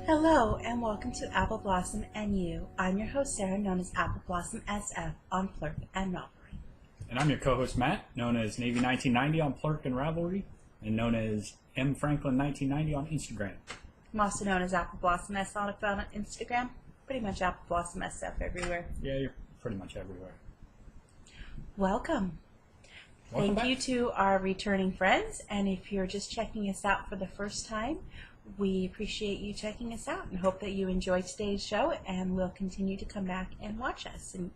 Hello and welcome to Apple Blossom and You. I'm your host Sarah, known as Apple Blossom SF on Plurk and Ravelry. And I'm your co-host Matt, known as Navy 1990 on Plurk and Ravelry, and known as M Franklin 1990 on Instagram. I'm also known as Apple Blossom S on Instagram. Pretty much Apple Blossom SF everywhere. Yeah, you're pretty much everywhere. Welcome Welcome Thank back. you to our returning friends, and if you're just checking us out for the first time, we appreciate you checking us out and hope that you enjoy today's show and will continue to come back and watch us. And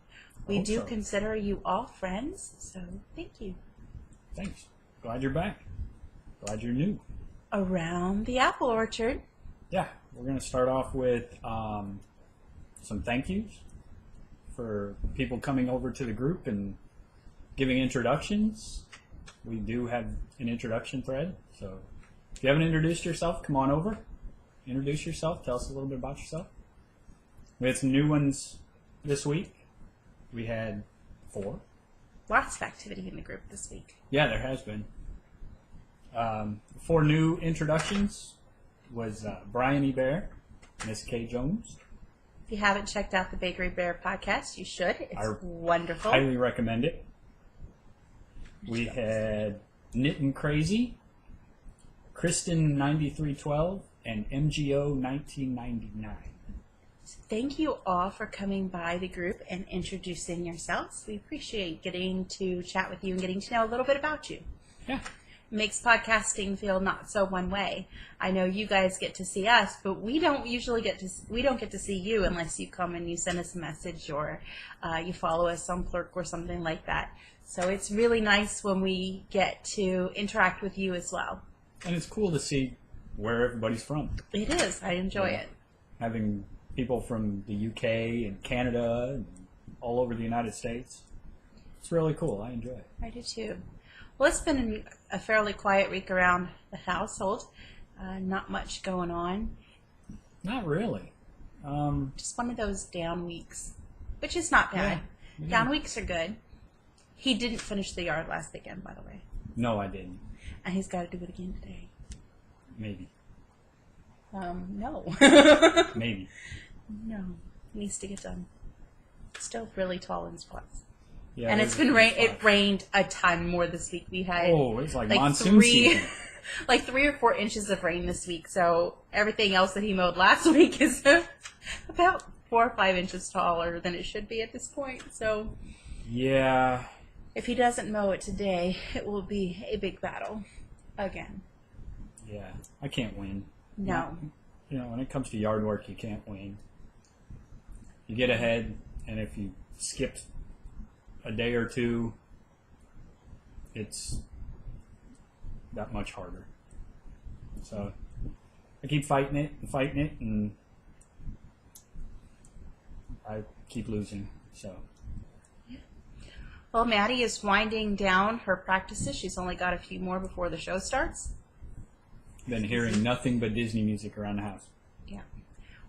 we do consider you all friends, so thank you. Thanks. Glad you're back. Glad you're new. Around the apple orchard. Yeah, we're going to start off with some thank yous for people coming over to the group and giving introductions. We do have an introduction thread, so if you haven't introduced yourself, come on over. Introduce yourself. Tell us a little bit about yourself. We had some new ones this week. We had 4. Lots of activity in the group this week. Yeah, there has been. 4 new introductions was Brian E. Bear, Miss Kay Jones. If you haven't checked out the Bakery Bear podcast, you should. It's wonderful. Highly recommend it. We had Knittin' Crazy, Kristen 9312, and MGO 1999. Thank you all for coming by the group and introducing yourselves. We appreciate getting to chat with you and getting to know a little bit about you. Yeah. It makes podcasting feel not so one way. I know you guys get to see us, but we don't get to see you unless you come and you send us a message or you follow us on Plurk or something like that. So it's really nice when we get to interact with you as well. And it's cool to see where everybody's from. It is. I enjoy it. Having people from the UK and Canada and all over the United States. It's really cool. I enjoy it. I do too. Well, it's been a fairly quiet week around the household. Not much going on. Not really. Just one of those down weeks, which is not bad. Yeah. Down weeks are good. He didn't finish the yard last weekend, by the way. No, I didn't. And he's got to do it again today. Maybe. No. Maybe. No. It needs to get done. It's still really tall in spots. Yeah, and it's been it rained a ton more this week. We had it's like monsoon season. Like 3 or 4 inches of rain this week. So everything else that he mowed last week is about 4 or 5 inches taller than it should be at this point. So yeah. If he doesn't mow it today, it will be a big battle again. Yeah, I can't win. No. When it comes to yard work, you can't win. You get ahead, and if you skip a day or two, it's that much harder. So I keep fighting it, and I keep losing. So. Well, Maddie is winding down her practices. She's only got a few more before the show starts. Been hearing nothing but Disney music around the house. Yeah.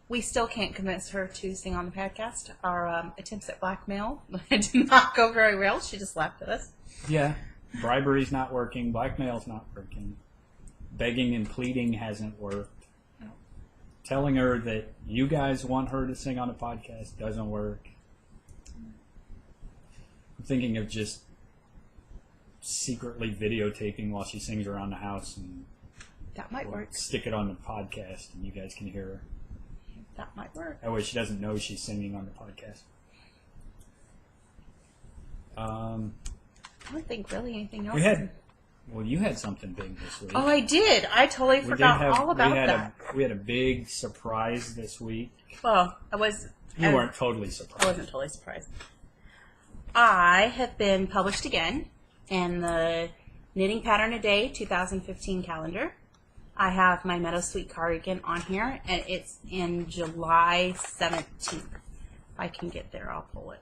We still can't convince her to sing on the podcast. Our attempts at blackmail did not go very well. She just laughed at us. Yeah. Bribery's not working. Blackmail's not working. Begging and pleading hasn't worked. No. Telling her that you guys want her to sing on a podcast doesn't work. I'm thinking of just secretly videotaping while she sings around the house, and That might work. stick it on the podcast, and you guys can hear her. That might work. That way she doesn't know she's singing on the podcast. I don't think really anything else. You had something big this week. Oh, I did. I totally forgot all about that. We had a big surprise this week. Well, You weren't totally surprised. I wasn't totally surprised. I have been published again in the Knitting Pattern a Day 2015 calendar. I have my Meadow Sweet cardigan on here, and it's in July 17th. If I can get there, I'll pull it.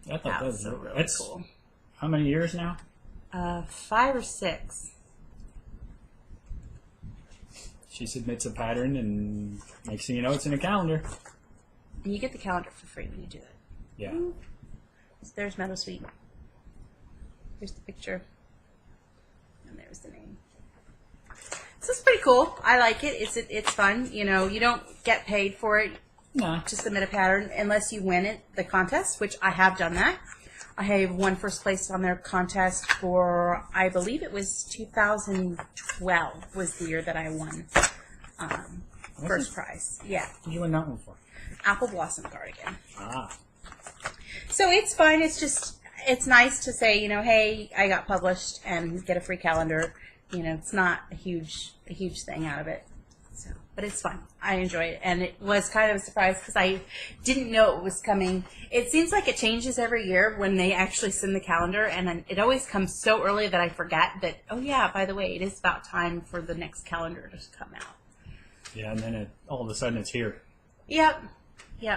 I thought that was really cool. How many years now? 5 or 6. She submits a pattern, and next thing you know, it's in a calendar. And you get the calendar for free when you do it. Yeah. So there's Meadow Sweet. Here's the picture. And there's the name. So it's pretty cool. I like it. It's fun. You know, you don't get paid for it to submit a pattern unless you win the contest, which I have done that. I have won first place on their contest for, I believe it was 2012 was the year that I won first prize. Yeah. What did you win that one for? Apple Blossom cardigan. Ah. So it's fun. It's just, it's nice to say, you know, hey, I got published and get a free calendar. You know, it's not a huge thing out of it. So, but it's fun. I enjoy it. And it was kind of a surprise because I didn't know it was coming. It seems like it changes every year when they actually send the calendar. And then it always comes so early that I forget that, oh yeah, by the way, it is about time for the next calendar to come out. Yeah, and then all of a sudden it's here. Yep.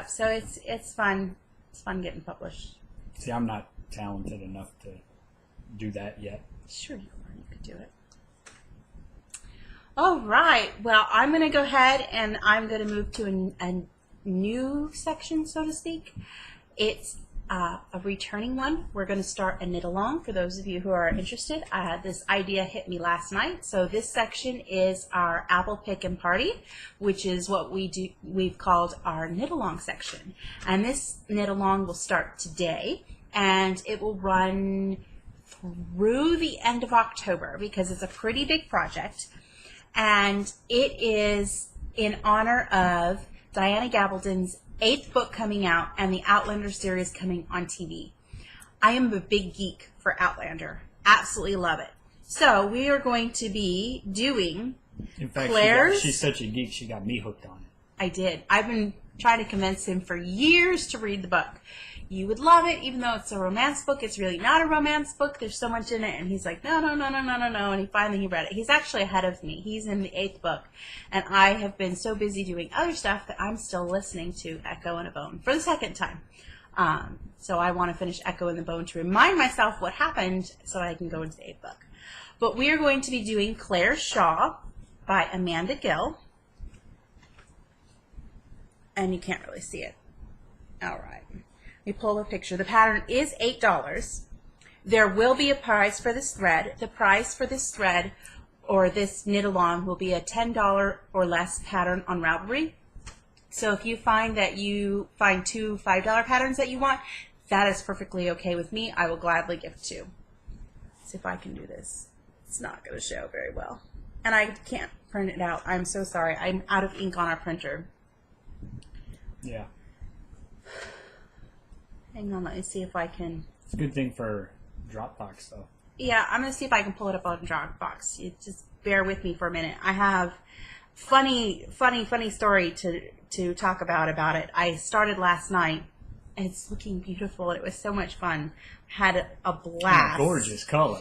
So it's fun. It's fun getting published. See, I'm not talented enough to do that yet. Sure you are. You could do it. All right. Well, I'm going to go ahead and I'm going to move to a new section, so to speak. It's a returning one. We're going to start a knit along for those of you who are interested. This idea hit me last night. So this section is our apple pick and party, which is what we've called our knit along section. And this knit along will start today and it will run through the end of October because it's a pretty big project. And it is in honor of Diana Gabaldon's 8th book coming out and the Outlander series coming on TV. I am a big geek for Outlander. Absolutely love it. So we are going to be doing In fact, Claire's. she's such a geek, she got me hooked on it. I did. I've been trying to convince him for years to read the book. You would love it, even though it's a romance book. It's really not a romance book. There's so much in it. And he's like, no. And he read it. He's actually ahead of me. He's in the 8th book. And I have been so busy doing other stuff that I'm still listening to Echo and a Bone for the 2nd time. So I want to finish Echo and the Bone to remind myself what happened so I can go into the 8th book. But we are going to be doing Claire Shaw by Amanda Gill. And you can't really see it. All right. We pull a picture. The pattern is $8. There will be a prize for this thread. The prize for this thread or this knit along will be a $10 or less pattern on Ravelry. So if you find that you find 2 $5 patterns that you want, that is perfectly okay with me. I will gladly gift 2. Let's see if I can do this. It's not going to show very well. And I can't print it out. I'm so sorry. I'm out of ink on our printer. Yeah. Hang on, let me see if I can. It's a good thing for Dropbox, though. Yeah, I'm going to see if I can pull it up on Dropbox. You just bear with me for a minute. I have funny story to talk about it. I started last night, and it's looking beautiful, and it was so much fun. Had a blast. Gorgeous color.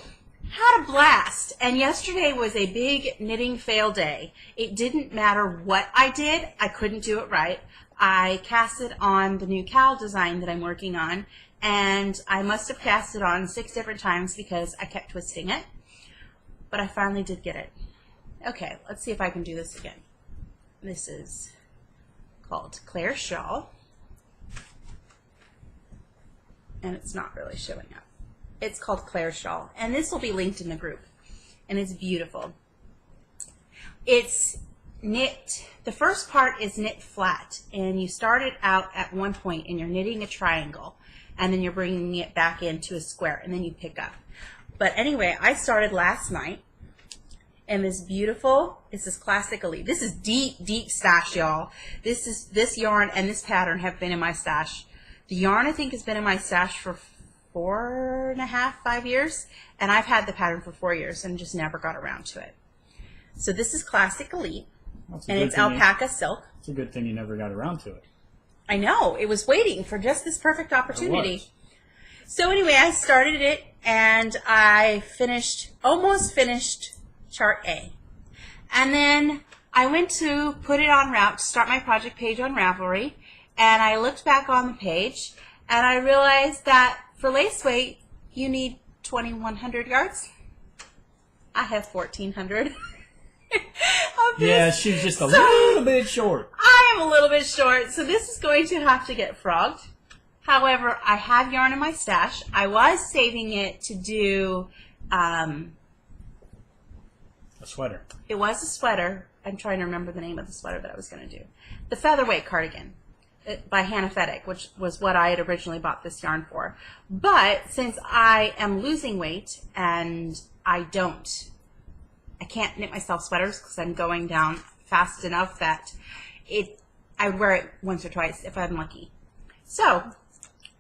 Had a blast. And yesterday was a big knitting fail day. It didn't matter what I did. I couldn't do it right. I cast it on the new cowl design that I'm working on, and I must have cast it on 6 different times because I kept twisting it, but I finally did get it. Okay, let's see if I can do this again. This is called Claire Shawl, and it's not really showing up. It's called Claire Shawl, and this will be linked in the group, and it's beautiful. It's knit, the first part is knit flat, and you start it out at one point and you're knitting a triangle. and then you're bringing it back into a square, and then you pick up. But anyway, I started last night, and this is classic Elite. This is deep stash, y'all. This yarn and this pattern have been in my stash. The yarn, I think, has been in my stash for 4.5, 5 years, and I've had the pattern for 4 years and just never got around to it. So this is classic Elite, and it's alpaca silk. It's a good thing you never got around to it. I know. It was waiting for just this perfect opportunity. So anyway, I started it, and I almost finished chart A. And then I went to put it on start my project page on Ravelry, and I looked back on the page, and I realized that for lace weight, you need 2,100 yards. I have 1,400. Yeah, she's just a little bit short. I am a little bit short, so this is going to have to get frogged. However, I have yarn in my stash. I was saving it to do A sweater. It was a sweater. I'm trying to remember the name of the sweater that I was going to do. The Featherweight Cardigan by Hannah Fedek, which was what I had originally bought this yarn for. But since I am losing weight and I can't knit myself sweaters because I'm going down fast enough that I would wear it once or twice if I'm lucky. So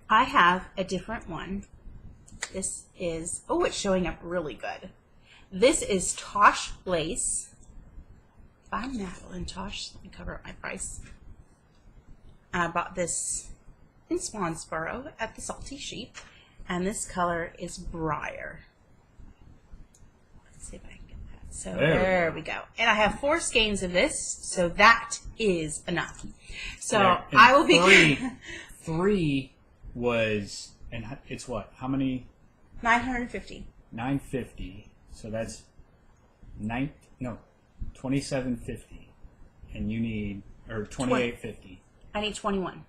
I have a different one. This is, it's showing up really good. This is Tosh lace by Madeline Tosh. Let me cover up my price. I bought this in Swansboro at the Salty Sheep, and this color is Briar. Let's see if I can get that. So there we go. And I have 4 skeins of this, so that is enough. So Yeah, I will be... 3 was, and it's what? How many? 950. 950. So that's 2750, and you need 2850. I need 21.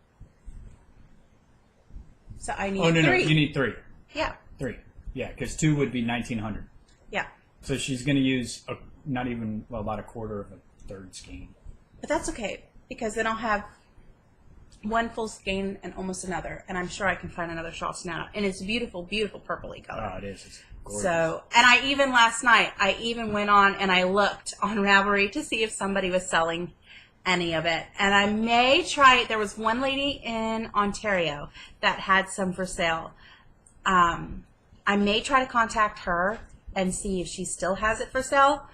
So I need 3. No, you need 3. Yeah. 3. Yeah, because 2 would be 1900. Yeah. So she's going to use about a quarter of a third skein. But that's okay, because then I'll have one full skein and almost another, and I'm sure I can find another shawl now. And it's a beautiful, beautiful purpley color. Oh, it is. It's gorgeous. So, and last night, I even went on and I looked on Ravelry to see if somebody was selling any of it. And I may try it. There was one lady in Ontario that had some for sale. I may try to contact her and see if she still has it for sale.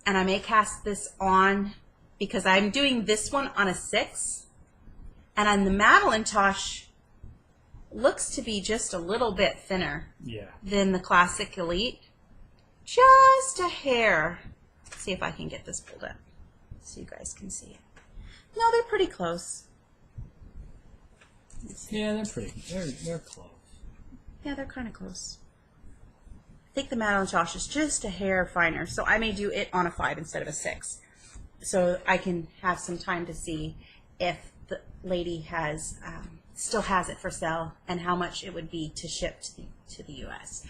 And I may cast this on, because I'm doing this one on a 6. And on the Madeline Tosh, looks to be just a little bit thinner than the Classic Elite. Just a hair. Let's see if I can get this pulled up so you guys can see it. No, they're pretty close. Yeah, they're pretty. They're close. Yeah, they're kind of close. I think the Madeline Tosh is just a hair finer, so I may do it on a 5 instead of a 6. So I can have some time to see if the lady still has it for sale and how much it would be to ship to the U.S.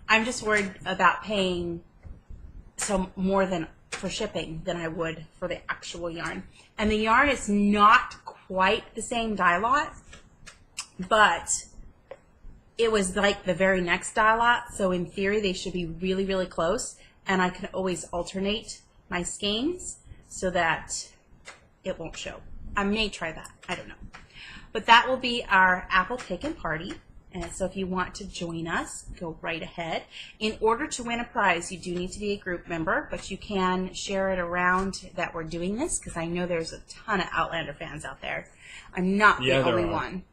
I'm just worried about paying more for shipping than I would for the actual yarn. And the yarn is not quite the same dye lot, but it was like the very next dye lot, so in theory they should be really, really close, and I can always alternate my skeins so that it won't show. I may try that. I don't know. But that will be our apple picking party. And so if you want to join us, go right ahead. In order to win a prize, you do need to be a group member, but you can share it around that we're doing this, because I know there's a ton of Outlander fans out there. I'm not the only one.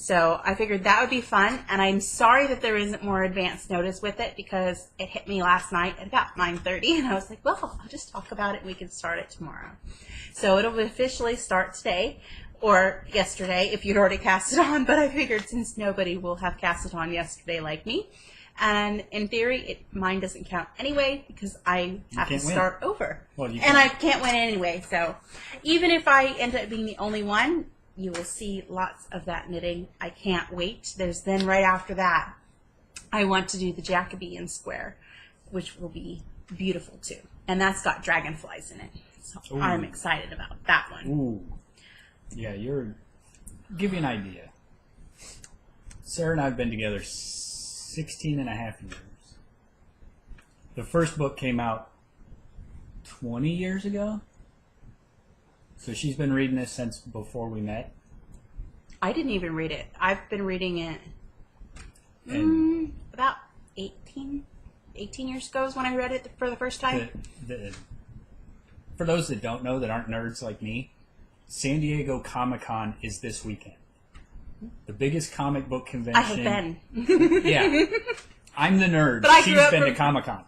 So I figured that would be fun, and I'm sorry that there isn't more advance notice with it, because it hit me last night at about 9:30, and I was like, well, I'll just talk about it and we can start it tomorrow. So it'll officially start today, or yesterday if you'd already cast it on, but I figured since nobody will have cast it on yesterday like me, and in theory mine doesn't count anyway because I have to start over. Well, and I can't win anyway, so even if I end up being the only one, you will see lots of that knitting. I can't wait. There's then right after that, I want to do the Jacobean square, which will be beautiful too. And that's got dragonflies in it. So I'm excited about that one. Ooh. Yeah, give you an idea. Sarah and I have been together 16 and a half years. The first book came out 20 years ago. So she's been reading this since before we met. I didn't even read it. I've been reading it about 18 years ago is when I read it for the first time. For those that don't know, that aren't nerds like me, San Diego Comic-Con is this weekend. The biggest comic book convention. I have been. Yeah. I'm the nerd. But She's been to Comic-Con.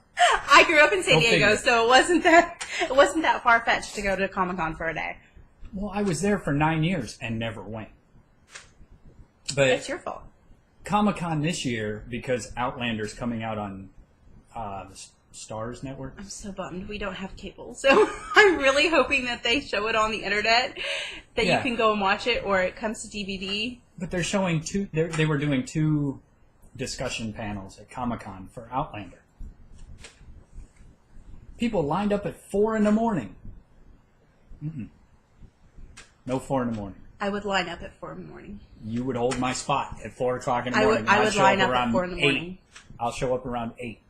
I grew up in San Go Diego, figure. so it wasn't that far fetched to go to Comic-Con for a day. Well, I was there for 9 years and never went. But It's your fault. Comic-Con this year, because Outlander's coming out on the Stars Network. I'm so bummed we don't have cable, so I'm really hoping that they show it on the internet, that you can go and watch it, or it comes to DVD. But they're showing two. They were doing 2 discussion panels at Comic-Con for Outlander. People lined up at 4 in the morning. No 4 in the morning. I would line up at 4 in the morning. You would hold my spot at 4 o'clock in the morning. I would line up at 4 in the morning. I'll show up around 8.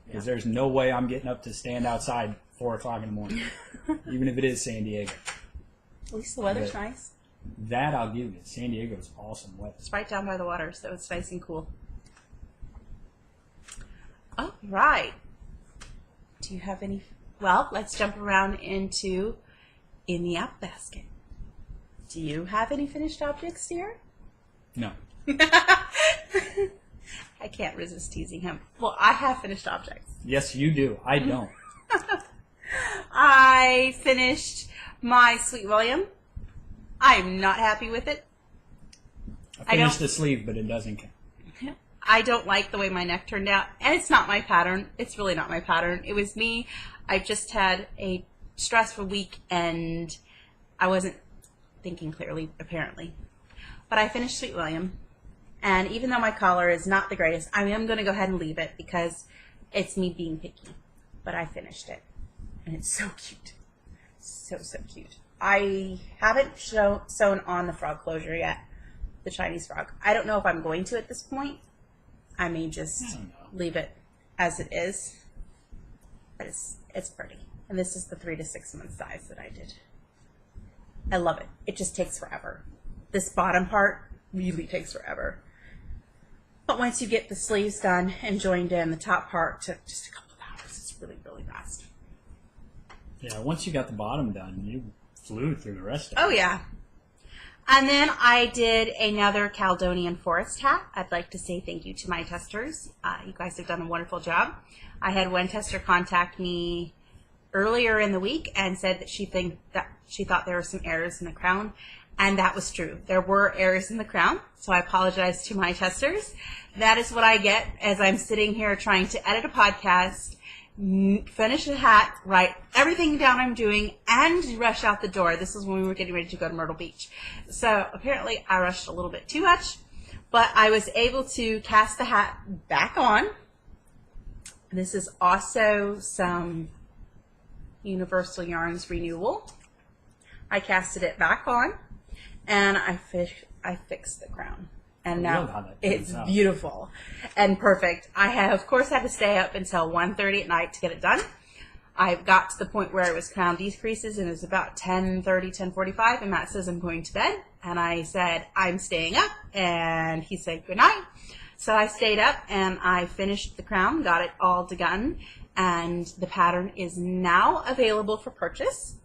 Because there's no way I'm getting up to stand outside 4 o'clock in the morning. Even if it is San Diego. At least the weather's nice. That I'll give you. San Diego's awesome weather. It's right down by the water, so it's nice and cool. All right. Do you have any... Well, let's jump around into In the App Basket. Do you have any finished objects, dear? No. I can't resist teasing him. Well, I have finished objects. Yes, you do. I don't. I finished my Sweet William. I'm not happy with it. I finished the sleeve, but it doesn't count. I don't like the way my neck turned out, and it's not my pattern. It's really not my pattern. It was me. I just had a stressful week, and I wasn't thinking clearly, apparently. But I finished Sweet William, and even though my collar is not the greatest, I am going to go ahead and leave it because it's me being picky. But I finished it, and it's so cute. So, so cute. I haven't sewn on the frog closure yet, the Chinese frog. I don't know if I'm going to at this point. I may just leave it as it is. But it's pretty. And this is the 3 to 6 month size that I did. I love it. It just takes forever. This bottom part really takes forever. But once you get the sleeves done and joined in, the top part took just a couple of hours. It's really, really fast. Yeah, once you got the bottom done, you flew through the rest of it. Oh, yeah. And then I did another Caledonian Forest hat. I'd like to say thank you to my testers. You guys have done a wonderful job. I had one tester contact me earlier in the week and said that she thought there were some errors in the crown, and that was true. There were errors in the crown, so I apologize to my testers. That is what I get as I'm sitting here trying to edit a podcast, finish a hat, write everything down I'm doing, and rush out the door. This is when we were getting ready to go to Myrtle Beach. So apparently I rushed a little bit too much, but I was able to cast the hat back on. This is also some Universal Yarns Renewal. I casted it back on, and I fixed the crown. And now it's beautiful and perfect. I have, of course, had to stay up until 1:30 at night to get it done. I got to the point where it was crown decreases, and it was about 10:30, 10:45, and Matt says, I'm going to bed. And I said, I'm staying up, and he said, good night. So I stayed up, and I finished the crown, got it all done, and the pattern is now available for purchase.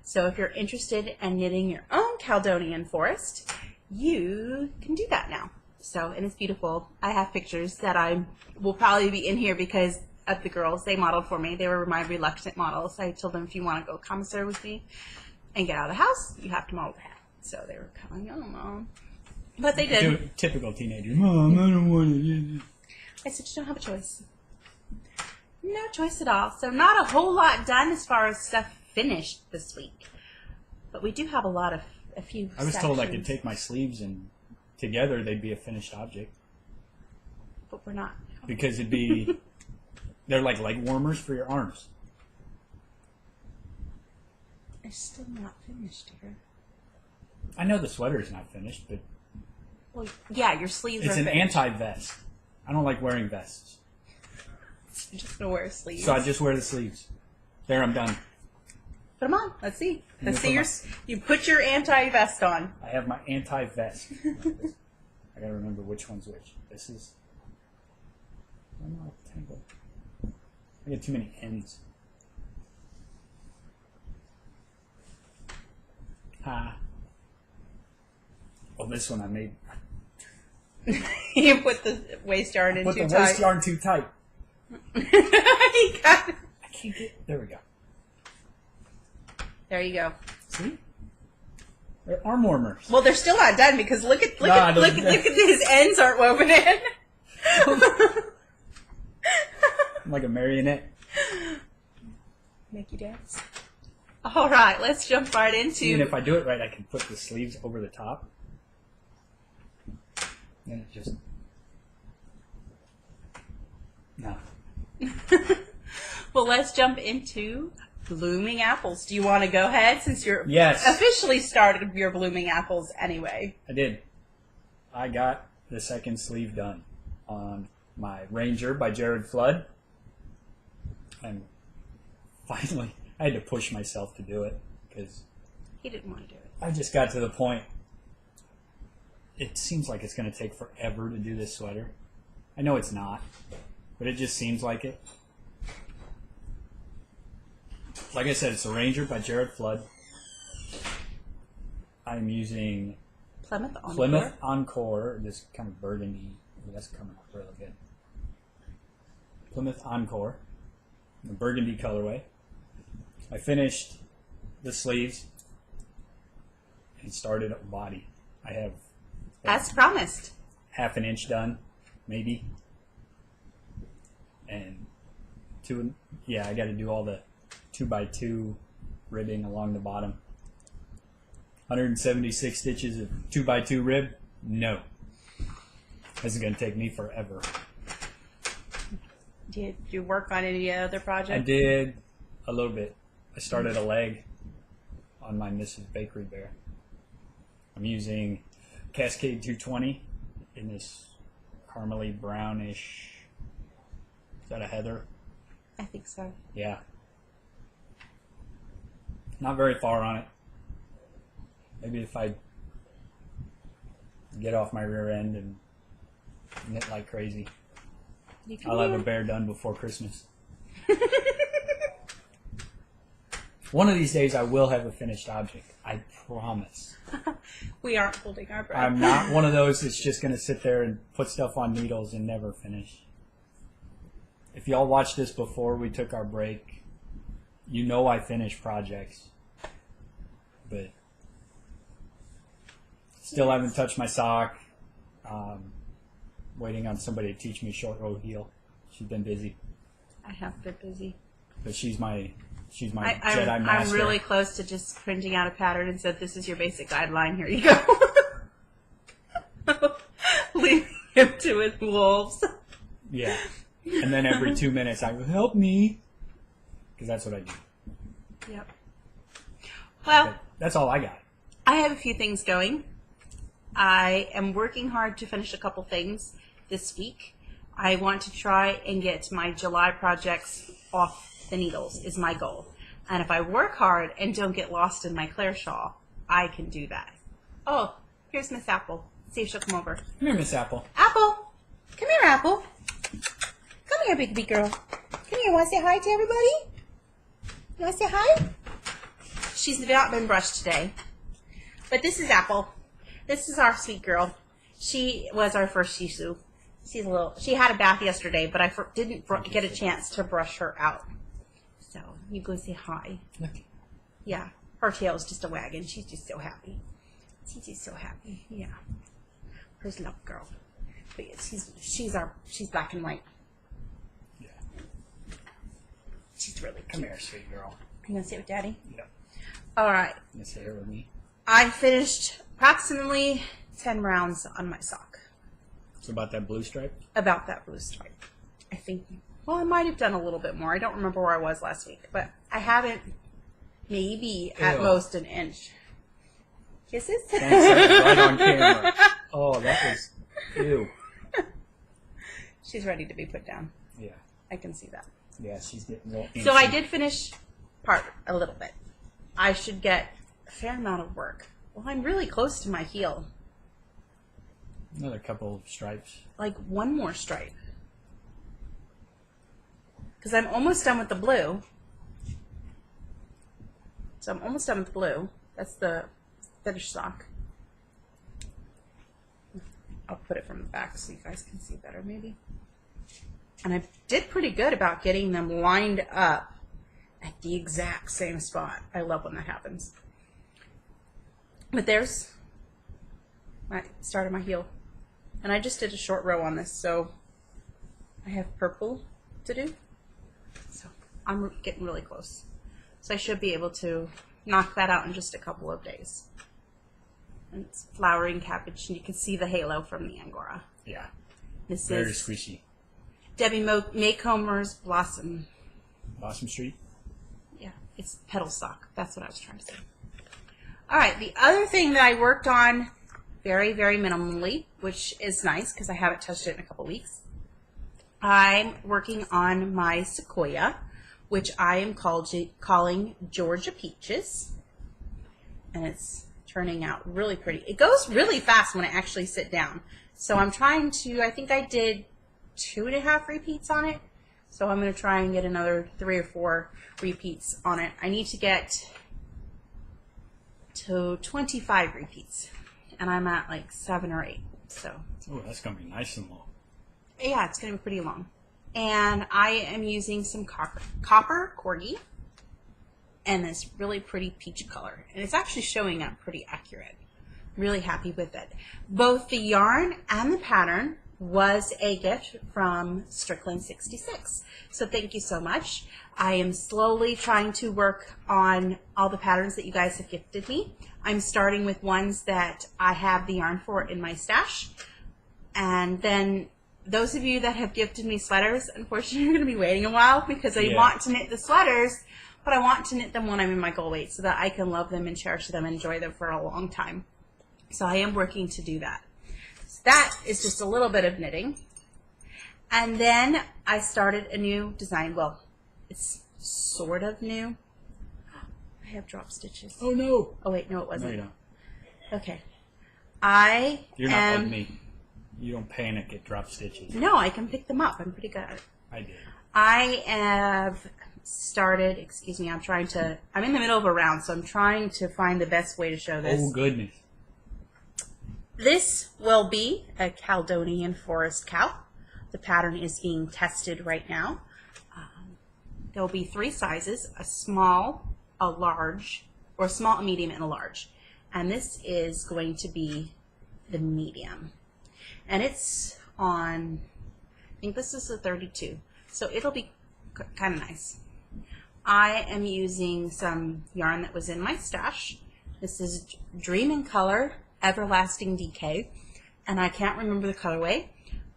So if you're interested in knitting your own Caledonian Forest, you can do that now. So, and it's beautiful. I have pictures that I will probably be in here because of the girls. They modeled for me. They were my reluctant models. I told them, if you want to go commissary with me and get out of the house, you have to model the hat. So they were kind of like, oh, Mom. But they did. Typical teenager. Mom, I don't want to. I said, you don't have a choice. No choice at all. So not a whole lot done as far as stuff finished this week. But we do have a few I was told I could take my sleeves and together they'd be a finished object. But we're not. Because they're like leg warmers for your arms. They're still not finished here. I know the sweater is not finished, but Well, yeah, your sleeves It's are an finished. anti-vest. I don't like wearing vests. I'm just going to wear sleeves. So I just wear the sleeves. There, I'm done. Put them on. Let's see. Let's see put your. You put your anti-vest on. I have my anti-vest. I gotta remember which one's which. This is... I don't know, tangle. I get too many ends. Ha. Oh, this one I made. You put the waist yarn in Put too the tight. waist yarn too tight. You got it. I can't get... There we go. There you go. See? They're arm warmers. Well, they're still not done because look at those- his ends aren't woven in. I'm like a marionette. Make you dance. All right, let's jump right into. Even if I do it right, I can put the sleeves over the top. And it just... No. Well, let's jump into blooming apples. Do you want to go ahead since you're Yes. officially started your blooming apples anyway? I did. I got the second sleeve done on my Ranger by Jared Flood. And finally, I had to push myself to do it because He didn't want to do it. I just got to the point. It seems like it's going to take forever to do this sweater. I know it's not, but it just seems like it. Like I said, it's a Ranger by Jared Flood. I'm using Plymouth Encore. Plymouth Encore, this kind of burgundy. Oh, that's coming up really good. Plymouth Encore, the burgundy colorway. I finished the sleeves and started a body. I have As promised. half an inch done, maybe. And I got to do all the 2x2 ribbing along the bottom. 176 stitches of 2x2 rib? No. This is going to take me forever. Did you work on any other projects? I did a little bit. I started a leg on my Mrs. Bakery Bear. I'm using Cascade 220 in this caramely brownish. Is that a heather? I think so. Yeah. Not very far on it. Maybe if I get off my rear end and knit like crazy, You can I'll have a bear done before Christmas. One of these days I will have a finished object. I promise. We aren't holding our breath. I'm not one of those that's just going to sit there and put stuff on needles and never finish. If y'all watched this before we took our break, you know I finish projects. But still haven't touched my sock. Waiting on somebody to teach me short row heel. She's been busy. I have been busy. But she's my Jedi I'm master. really close to just printing out a pattern and said, this is your basic guideline. Here you go. Leaving him to his wolves. Yeah. And then every 2 minutes I go, help me. Because that's what I do. Yep. Well, But that's all I got. I have a few things going. I am working hard to finish a couple things this week. I want to try and get my July projects off the needles is my goal. And if I work hard and don't get lost in my Claire shawl, I can do that. Oh, here's Miss Apple. See if she'll come over. Come here, Miss Apple. Apple! Come here, Apple. Come here, big girl. Come here, want to say hi to everybody? You want to say hi? She's not been brushed today. But this is Apple. This is our sweet girl. She was our first Shih Tzu. She had a bath yesterday, but I didn't get a chance to brush her out. So, you go say hi. Look. Yeah, her tail's just a wagging. She's just so happy. She's just so happy. Yeah. Where's Love Girl? But yeah, she's black and white. Yeah. She's really Come cute. here, sweet girl. You gonna sit with Daddy? Yep. All right. You gonna sit here with me? I finished approximately 10 rounds on my sock. It's about that blue stripe? About that blue stripe. I think, well, I might have done a little bit more. I don't remember where I was last week, but I haven't, maybe at Ew. most an inch. Kisses? Thanks, right on camera. Oh, that was ew. She's ready to be put down. Yeah. I can see that. Yeah, she's getting real So I antsy. did finish part a little bit. I should get a fair amount of work. Well, I'm really close to my heel. Another couple of stripes. Like one more stripe. Because I'm almost done with the blue. So I'm almost done with the blue. That's the finished sock. I'll put it from the back so you guys can see better maybe. And I did pretty good about getting them lined up at the exact same spot. I love when that happens. But there's my start of my heel. And I just did a short row on this, so I have purple to do. So I'm getting really close. So I should be able to knock that out in just a couple of days. And it's flowering cabbage, and you can see the halo from the Angora. Yeah. This Very is squishy. Debbie Maycomer's Blossom. Blossom Street. Yeah, it's petal sock. That's what I was trying to say. All right, the other thing that I worked on very, very minimally, which is nice because I haven't touched it in a couple weeks. I'm working on my Sequoia, which I am calling Georgia Peaches. And it's turning out really pretty. It goes really fast when I actually sit down. So I'm trying to, I think I did 2.5 repeats on it. So I'm going to try and get another 3 or 4 repeats on it. I need to get to 25 repeats. And I'm at like 7 or 8. So Oh, that's going to be nice and long. yeah, it's going to be pretty long. And I am using some copper corgi and this really pretty peach color. And it's actually showing up pretty accurate. Really happy with it. Both the yarn and the pattern was a gift from Strickland 66. So thank you so much. I am slowly trying to work on all the patterns that you guys have gifted me. I'm starting with ones that I have the yarn for in my stash. And then those of you that have gifted me sweaters, unfortunately, you're going to be waiting a while because I want to knit the sweaters, but I want to knit them when I'm in my goal weight so that I can love them and cherish them and enjoy them for a long time. So I am working to do that. So that is just a little bit of knitting. And then I started a new design. Well, it's sort of new. I have drop stitches. Oh, no. Oh, wait, no, it No, wasn't. you don't. Okay. You're not like me. You don't panic at drop stitches. No, I can pick them up. I'm pretty good at it. I did. I have started, excuse me, I'm in the middle of a round, so I'm trying to find the best way to show this. Oh, goodness. This will be a Caledonian forest cow. The pattern is being tested right now. There will be 3 sizes, a small, a large, or a small, a medium, and a large. And this is going to be the medium. And it's on, I think this is a 32. So it'll be kind of nice. I am using some yarn that was in my stash. This is Dream in Color Everlasting Decay. And I can't remember the colorway.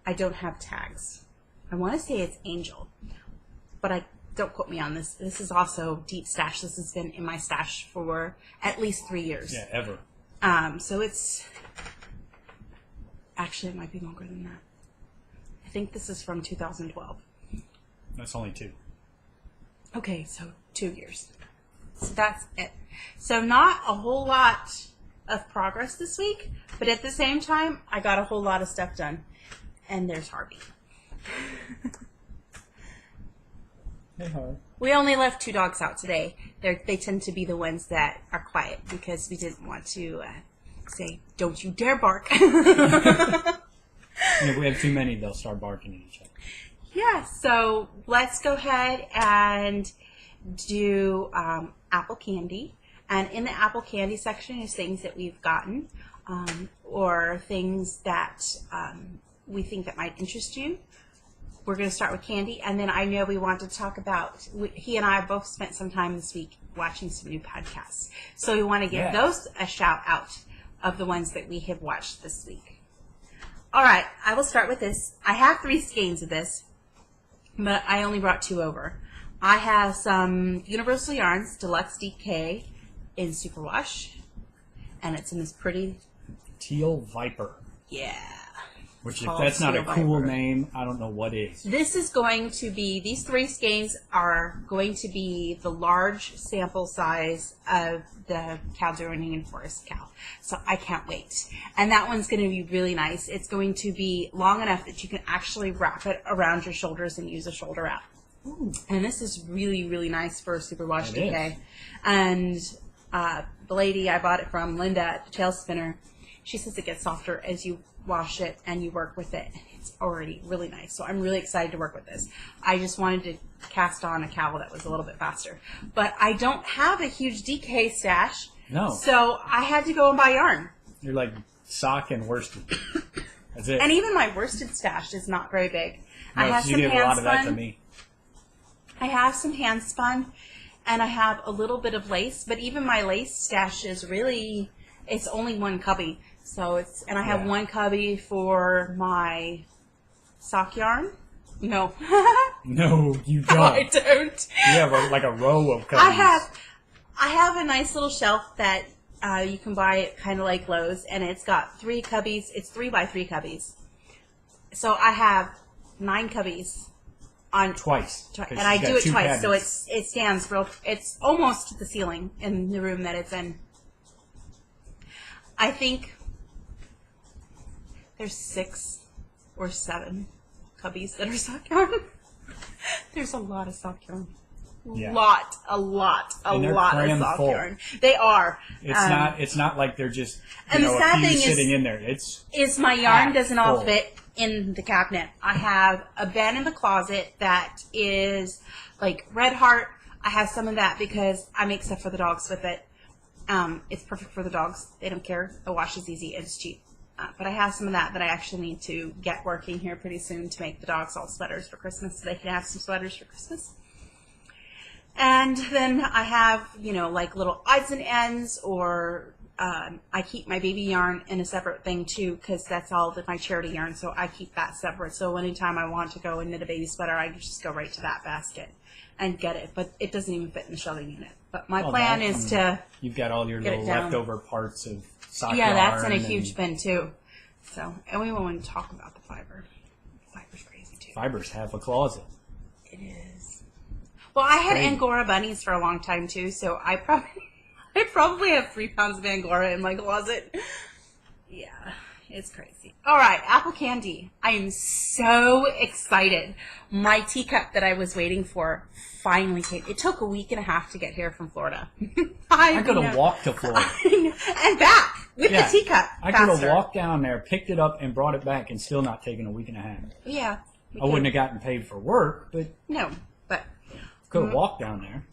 I don't have tags. I want to say it's Angel. But don't quote me on this. This is also deep stash. This has been in my stash for at least 3 years. Yeah, ever. So it's, actually it might be longer than that. I think this is from 2012. That's only 2. Okay, so 2 years. So that's it. So not a whole lot of progress this week, but at the same time, I got a whole lot of stuff done. And there's Harvey. Hey, Harvey. We only left 2 dogs out today. They tend to be the ones that are quiet because we didn't want to say, don't you dare bark. And if we have too many, they'll start barking at each other. Yeah, so let's go ahead and do apple candy. And in the apple candy section is things that we've gotten or things that we think that might interest you. We're going to start with candy, and then I know we want to talk about, he and I both spent some time this week watching some new podcasts. So we want to give those a shout out of the ones that we have watched this week. All right, I will start with this. I have 3 skeins of this, but I only brought 2 over. I have some Universal Yarns Deluxe DK in Superwash, and it's in this pretty Teal Viper. Yeah. Which, if called that's not a Steel cool Viper. name, I don't know what is. This is going to be, these 3 skeins are going to be the large sample size of the Caledonian Forest cow. So I can't wait. And that one's going to be really nice. It's going to be long enough that you can actually wrap it around your shoulders and use a shoulder wrap. Ooh. And this is really, really nice for a superwash It is. DK. And the lady I bought it from, Linda at the Tail Spinner, she says it gets softer as you wash it and you work with it. It's already really nice. So I'm really excited to work with this. I just wanted to cast on a cowl that was a little bit faster. But I don't have a huge DK stash. No. So I had to go and buy yarn. You're like sock and worsted. That's it. And even my worsted stash is not very big. No, I have you some give a hand lot of that to spun. me. I have some hand spun, and I have a little bit of lace. But even my lace stash is really, it's only one cubby. So it's, and I have Yeah. one cubby for my sock yarn. No, No, you don't. I don't. You have like a row of cubbies. I have a nice little shelf that you can buy it kind of like Lowe's, and it's got 3 cubbies. It's 3 by 3 cubbies. So I have 9 cubbies on Twice. and I do it twice. So Cabinets. it stands real. It's almost to the ceiling in the room that it's in. I think there's 6 or 7 cubbies that are sock yarn. There's a lot of sock yarn. Yeah. A lot And they're of crammed sock full. yarn. They are. It's not like they're just And the a sad few thing sitting in there. It's is my yarn half doesn't all full. fit in the cabinet. I have a bin in the closet that is like Red Heart. I have some of that because I make stuff for the dogs with it. It's perfect for the dogs. They don't care. The wash is easy and it's cheap. But I have some of that I actually need to get working here pretty soon to make the dogs all sweaters for Christmas so they can have some sweaters for Christmas. And then I have, like little odds and ends, or I keep my baby yarn in a separate thing too, because that's all my charity yarn, so I keep that separate. So anytime I want to go and knit a baby sweater, I can just go right to that basket and get it. But it doesn't even fit in the shelving unit. But my plan is to... You've got all your get it little down. leftover parts of sock Yeah, that's in a yarn huge and bin too. So, and we won't even talk about the fiber. Fiber's crazy too. Fibers have a closet. It is. Well, I had Great. Angora bunnies for a long time too, so I probably have 3 pounds of Angora in my closet. Yeah, it's crazy. All right, apple candy. I am so excited. My teacup that I was waiting for finally came. It took a week and a half to get here from Florida. I could have walked to Florida. And back with Yeah, the teacup. I could have faster. walked down there, picked it up, and brought it back, and still not taken a week and a half. Yeah. we I wouldn't could- have gotten paid for work, but No, but could have walked down there.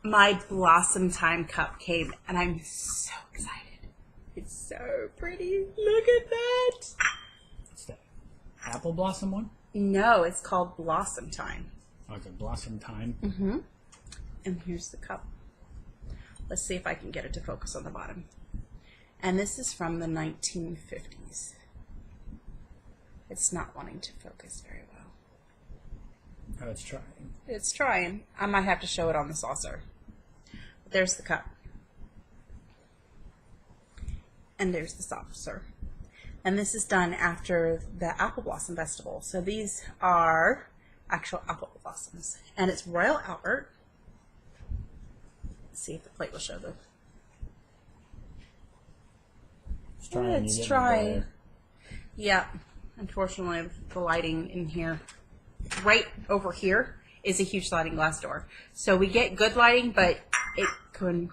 my Blossom Time cup came, and I'm so excited. It's so pretty. Look at that. What's that? Apple blossom one? No, it's called Blossom Time. Oh, it's a blossom time. Mm-hmm. And here's the cup. Let's see if I can get it to focus on the bottom. And this is from the 1950s. It's not wanting to focus very well. Oh, it's trying. It's trying. I might have to show it on the saucer. But there's the cup. And there's the saucer. And this is done after the Apple Blossom Festival. So these are actual apple blossoms. And it's Royal Albert. Let's see if the plate will show the... It's trying. It's you get trying. there. Yeah. Unfortunately, the lighting in here, right over here, is a huge sliding glass door. So we get good lighting, but it can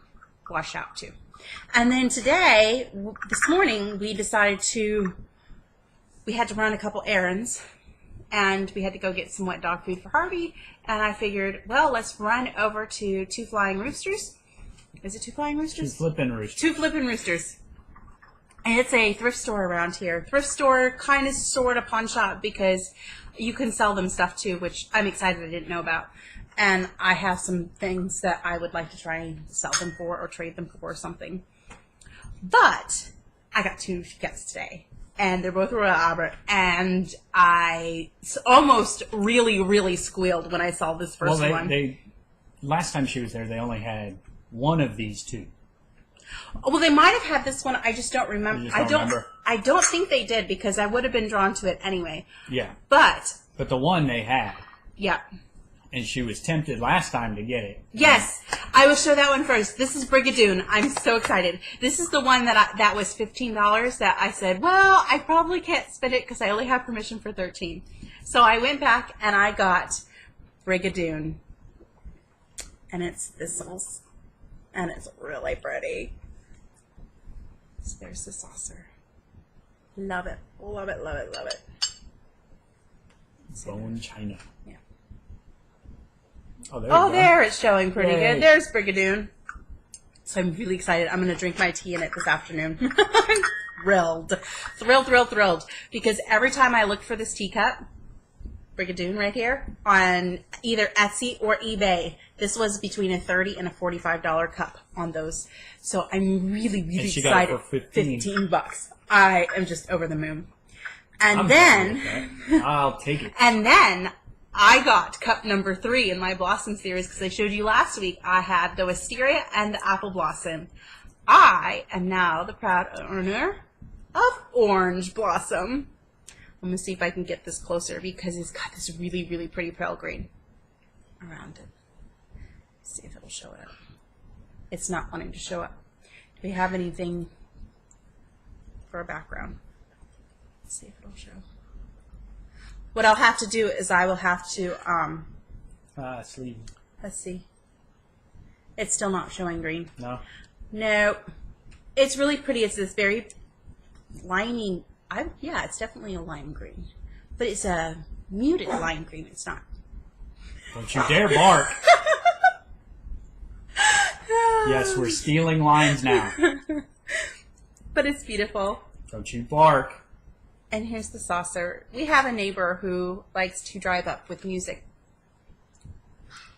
wash out too. And then today, this morning, we decided we had to run a couple errands, and we had to go get some wet dog food for Harvey, and I figured, well, let's run over to Two Flying Roosters. Is it Two Flying Roosters? She's flipping rooster. Two Flippin' Roosters. And it's a thrift store around here. Thrift store, kind of, sort of pawn shop, because you can sell them stuff too, which I'm excited I didn't know about. And I have some things that I would like to try and sell them for or trade them for or something. But I got 2 tickets today. And they're both Royal Albert. And I almost really, really squealed when I saw this first one. Last time she was there, they only had one of these 2. Well, they might have had this one. I just don't remember. You just don't remember? I don't think they did because I would have been drawn to it anyway. Yeah. But the one they had. Yeah. And she was tempted last time to get it. Yes, I will show that one first. This is Brigadoon. I'm so excited. This is the one that was $15 that I said, well, I probably can't spend it because I only have permission for $13. So I went back and I got Brigadoon. And it's thistles. And it's really pretty. So there's the saucer. Love it. Love it, love it, love it. Bone China. Yeah. Oh, there it's showing pretty Yay. good. There's Brigadoon. So I'm really excited. I'm going to drink my tea in it this afternoon. I'm thrilled. Thrilled. Because every time I look for this teacup, Brigadoon right here, on either Etsy or eBay, this was between a $30 and a $45 cup on those. So I'm really she excited. got it for $15. I am just over the moon. And I'm then... happy with that. I'll take it. And then I got cup number 3 in my Blossom series because I showed you last week. I had the Wisteria and the Apple Blossom. I am now the proud owner of Orange Blossom. I'm going to see if I can get this closer because it's got this really, really pretty pale green around it. Let's see if it'll show it up. It's not wanting to show up. Do we have anything for a background? Let's see if it'll show. What I'll have to do is I will have to, Sleeve. let's see. It's still not showing green. No? No. It's really pretty. It's this very lining. Yeah, it's definitely a lime green. But it's a muted lime green. It's not. Don't you dare bark. Yes, we're stealing lines now. But it's beautiful. Don't you bark. And here's the saucer. We have a neighbor who likes to drive up with music.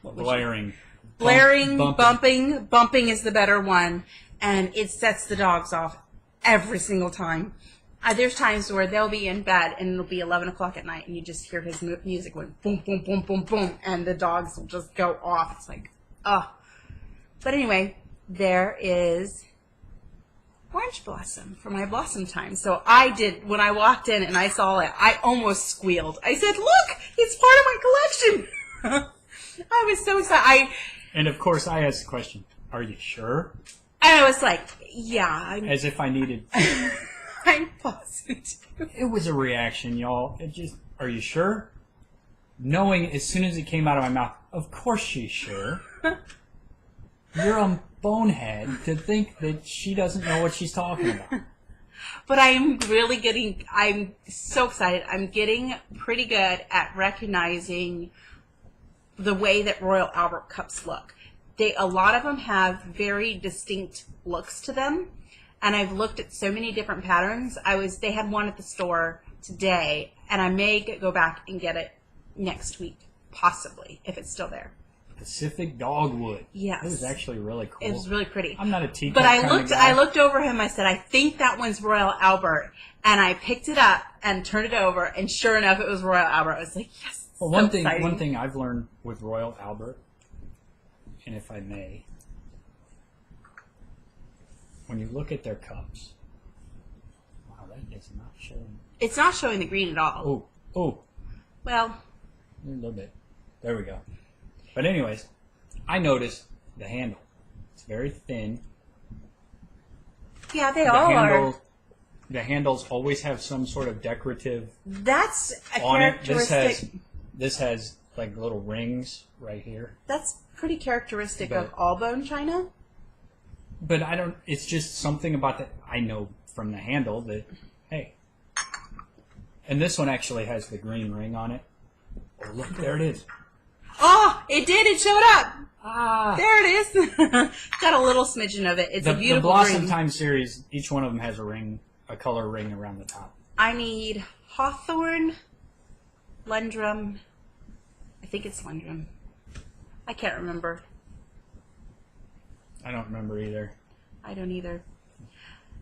Blaring. Blaring, Bumping. bumping is the better one. And it sets the dogs off every single time. There's times where they'll be in bed and it'll be 11 o'clock at night and you just hear his music going boom, boom, boom, boom, boom. And the dogs will just go off. It's like, oh. But anyway, there is Orange Blossom for my Blossom time. So I did, when I walked in and I saw it, I almost squealed. I said, look, it's part of my collection. I was so excited. And of course I asked the question, are you sure? And I was like, yeah. As if I needed... I'm positive. It was a reaction, y'all. It just, are you sure? Knowing as soon as it came out of my mouth, of course she's sure. You're a bonehead to think that she doesn't know what she's talking about. But I'm so excited. I'm getting pretty good at recognizing the way that Royal Albert cups look. A lot of them have very distinct looks to them. And I've looked at so many different patterns. They had one at the store today, and I may go back and get it next week, possibly, if it's still there. Pacific Dogwood. Yes. It was actually really cool. It was really pretty. I'm not a teacup But I looked over him. I said, I think that one's Royal Albert. And I picked it up and turned it over, and sure enough, it was Royal Albert. I was like, yes. Well, so one thing I've learned with Royal Albert, and if I may, when you look at their cups, wow, that is not showing. It's not showing the green at all. Oh. Well. A little bit. There we go. But anyways, I noticed the handle. It's very thin. Yeah, they all are. The handles always have some sort of decorative That's a on it. characteristic. This has like little rings right here. That's pretty characteristic of all bone china. But it's just something about that I know from the handle that, hey. And this one actually has the green ring on it. Oh, look, there it is. Oh, it did. It showed up. Ah. There it is. Got a little smidgen of it. It's a beautiful The Blossom green. Time series, each one of them has a color ring around the top. I need Hawthorn, Lundrum. I think it's Lundrum. I can't remember. I don't remember either. I don't either.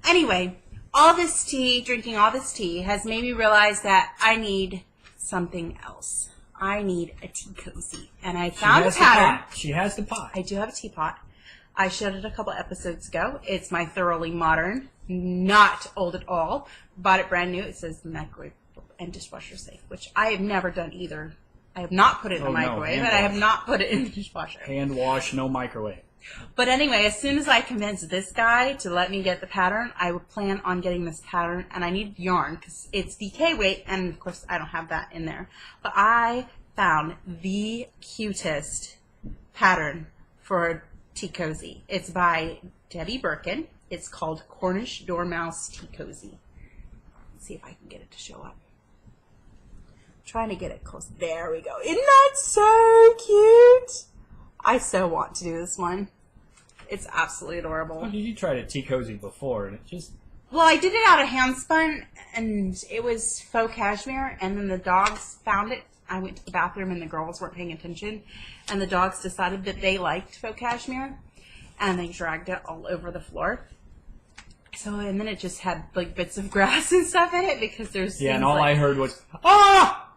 Anyway, drinking all this tea has made me realize that I need something else. I need a tea cozy. And I found a pattern. She has the pot. I do have a teapot. I showed it a couple episodes ago. It's my thoroughly modern, not old at all. Bought it brand new. It says the microwave and dishwasher safe, which I have never done either. I have not put it in the microwave, and I have not put it in the dishwasher. Hand wash, no microwave. But anyway, as soon as I convince this guy to let me get the pattern, I would plan on getting this pattern, and I need yarn because it's DK weight, and of course I don't have that in there. But I found the cutest pattern for Tea Cozy. It's by Debbie Birkin. It's called Cornish Dormouse Tea Cozy. Let's see if I can get it to show up. Trying to get it close. There we go. Isn't that so cute? I so want to do this one. It's absolutely adorable. Well, you tried a Tea Cozy before, and it just... Well, I did it out of handspun, and it was faux cashmere, and then the dogs found it. I went to the bathroom, and the girls weren't paying attention, and the dogs decided that they liked faux cashmere, and they dragged it all over the floor. So, and then it just had, like, bits of grass and stuff in it, because there's... Yeah, and all I heard was, ah!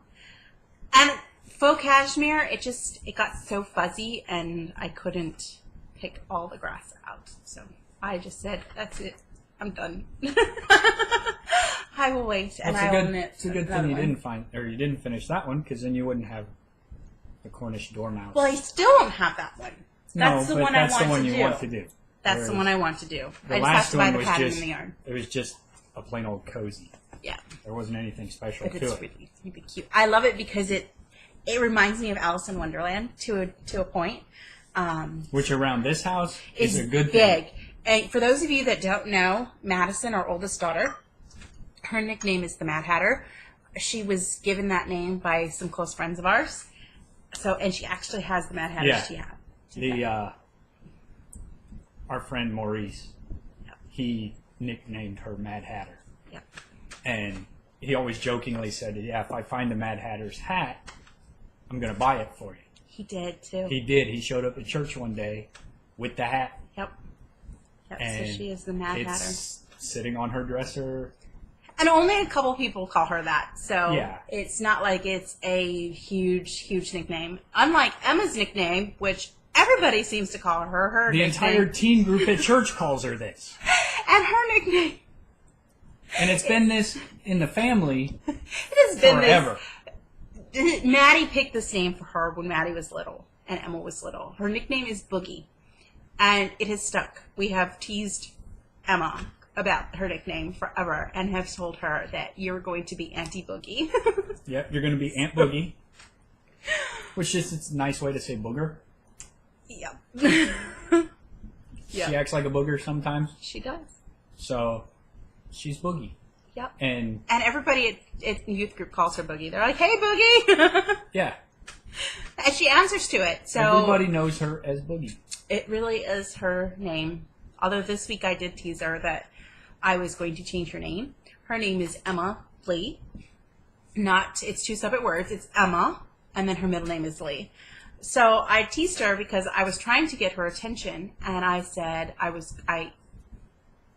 And faux cashmere, it got so fuzzy, and I couldn't pick all the grass out. So I just said, that's it. I'm done. I will wait, and I will knit. It's a good thing you didn't finish that one, because then you wouldn't have the Cornish Dormouse. Well, I still don't have that one. That's the one I want to do. That's the one I want to do. I just have to buy the pattern in the yarn. It was just a plain old cozy. Yeah. There wasn't anything special But to it's it. really, really cute. I love it because it reminds me of Alice in Wonderland to a point. Which around this house is a good big. thing. And for those of you that don't know, Madison, our oldest daughter, her nickname is the Mad Hatter. She was given that name by some close friends of ours. So, and she actually has the Mad Hatter. Yeah. Our friend Maurice, he nicknamed her Mad Hatter. Yep. And he always jokingly said, yeah, if I find the Mad Hatter's hat, I'm going to buy it for you. He did, too. He did. He showed up at church one day with the hat. Yep. And so she is the Mad Hatter. It's sitting on her dresser. And only a couple people call her that. So yeah. It's not like it's a huge, huge nickname. Unlike Emma's nickname, which everybody seems to call her. The entire teen group at church calls her this. And her nickname. And it's been this in the family It has been forever. Maddie picked this name for her when Maddie was little and Emma was little. Her nickname is Boogie. And it has stuck. We have teased Emma about her nickname forever and have told her that you're going to be Auntie Boogie. Yep, you're going to be Aunt Boogie. Which is it's a nice way to say booger. Yep. She acts like a booger sometimes. She does. So, she's Boogie. Yep. And everybody at the youth group calls her Boogie. They're like, hey, Boogie! yeah. And she answers to it. So everybody knows her as Boogie. It really is her name. Although this week I did tease her that I was going to change her name. Her name is Emma Lee. It's two separate words. It's Emma, and then her middle name is Lee. So I teased her because I was trying to get her attention, and I said I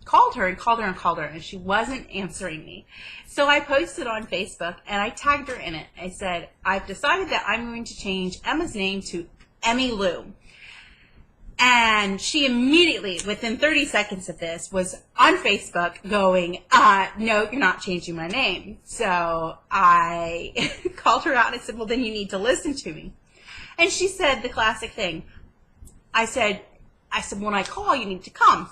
called her, and she wasn't answering me. So I posted on Facebook, and I tagged her in it. I said, I've decided that I'm going to change Emma's name to Emmy Lou. And she immediately, within 30 seconds of this, was on Facebook going, no, you're not changing my name. So I called her out and I said, well, then you need to listen to me. And she said the classic thing. I said, when I call, you need to come.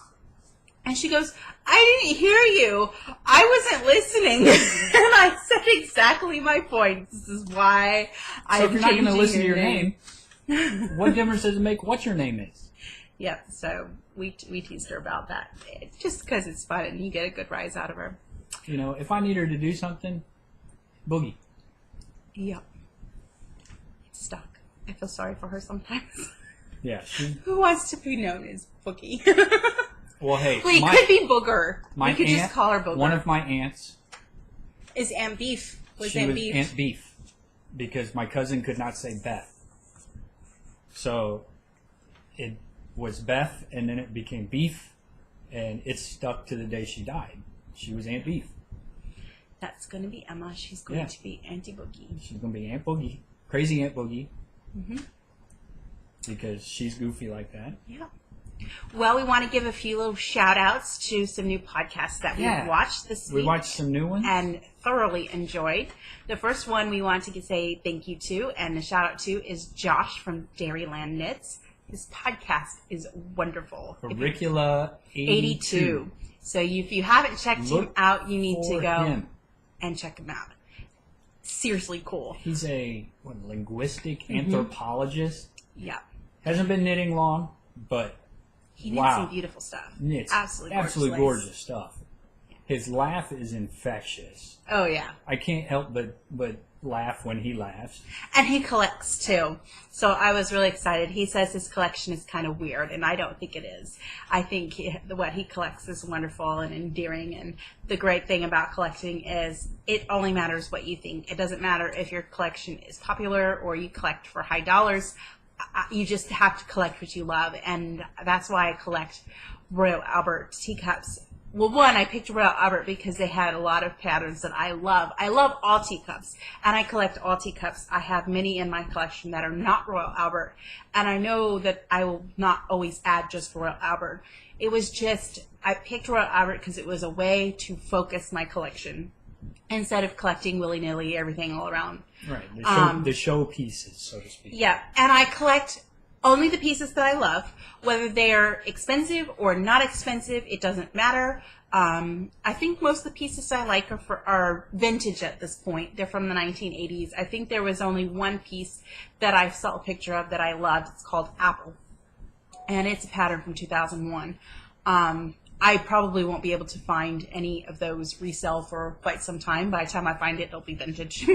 And she goes, I didn't hear you. I wasn't listening. And I said exactly my point. This is why So if you're not going to listen to your name, what difference does it make what your name is? Yep, so we teased her about that. Just because it's fun and you get a good rise out of her. You know, if I need her to do something, Boogie. Yep. It's stuck. I feel sorry for her sometimes. Yeah. Who wants to be known as Boogie? Well, hey. Well, it could be Booger. We could just call her Booger. One of my aunts. Is Aunt Beef. She was Aunt Beef. Because my cousin could not say Beth. So, it was Beth, and then it became Beef, and it stuck to the day she died. She was Aunt Beef. That's going to be Emma. She's going to be Auntie Boogie. She's going to be Aunt Boogie. Crazy Aunt Boogie. Mm-hmm. Because she's goofy like that. Yeah. Well, we want to give a few little shout outs to some new podcasts that we've watched this week. We watched some new ones. And thoroughly enjoyed. The first one we want to say thank you to and a shout out to is Josh from Dairyland Knits. His podcast is wonderful. Curricula 82. So if you haven't checked him out, you need to go and check him out. Seriously cool. He's a linguistic anthropologist. Yeah. Hasn't been knitting long, but he knits some beautiful stuff. Knits absolutely gorgeous stuff. His laugh is infectious. Oh, yeah. I can't help but laugh when he laughs. And he collects, too. So I was really excited. He says his collection is kind of weird, and I don't think it is. I think what he collects is wonderful and endearing. And the great thing about collecting is it only matters what you think. It doesn't matter if your collection is popular or you collect for high dollars. You just have to collect what you love. And that's why I collect Royal Albert teacups. Well, one, I picked Royal Albert because they had a lot of patterns that I love. I love all teacups, and I collect all teacups. I have many in my collection that are not Royal Albert, and I know that I will not always add just Royal Albert. It was just, I picked Royal Albert because it was a way to focus my collection instead of collecting willy-nilly everything all around. Right, the show pieces, so to speak. Yeah, and I collect only the pieces that I love, whether they're expensive or not expensive, it doesn't matter. I think most of the pieces I like are vintage at this point. They're from the 1980s. I think there was only one piece that I saw a picture of that I loved. It's called Apple, and it's a pattern from 2001. I probably won't be able to find any of those resell for quite some time. By the time I find it, it'll be vintage.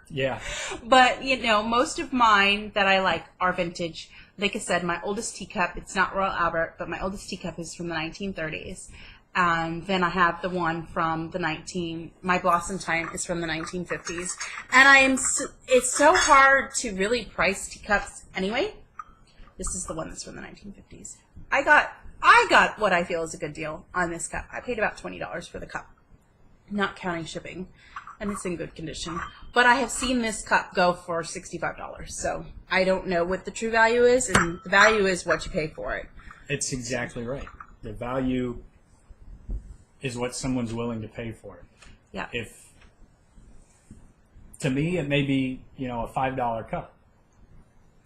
Yeah. But, most of mine that I like are vintage. Like I said, my oldest teacup, it's not Royal Albert, but my oldest teacup is from the 1930s. And then I have the one from my Blossom Time is from the 1950s. And it's so hard to really price teacups anyway. This is the one that's from the 1950s. I got what I feel is a good deal on this cup. I paid about $20 for the cup, not counting shipping. And it's in good condition. But I have seen this cup go for $65. So I don't know what the true value is, and the value is what you pay for it. It's exactly right. The value is what someone's willing to pay for it. Yeah. To me, it may be, a $5 cup.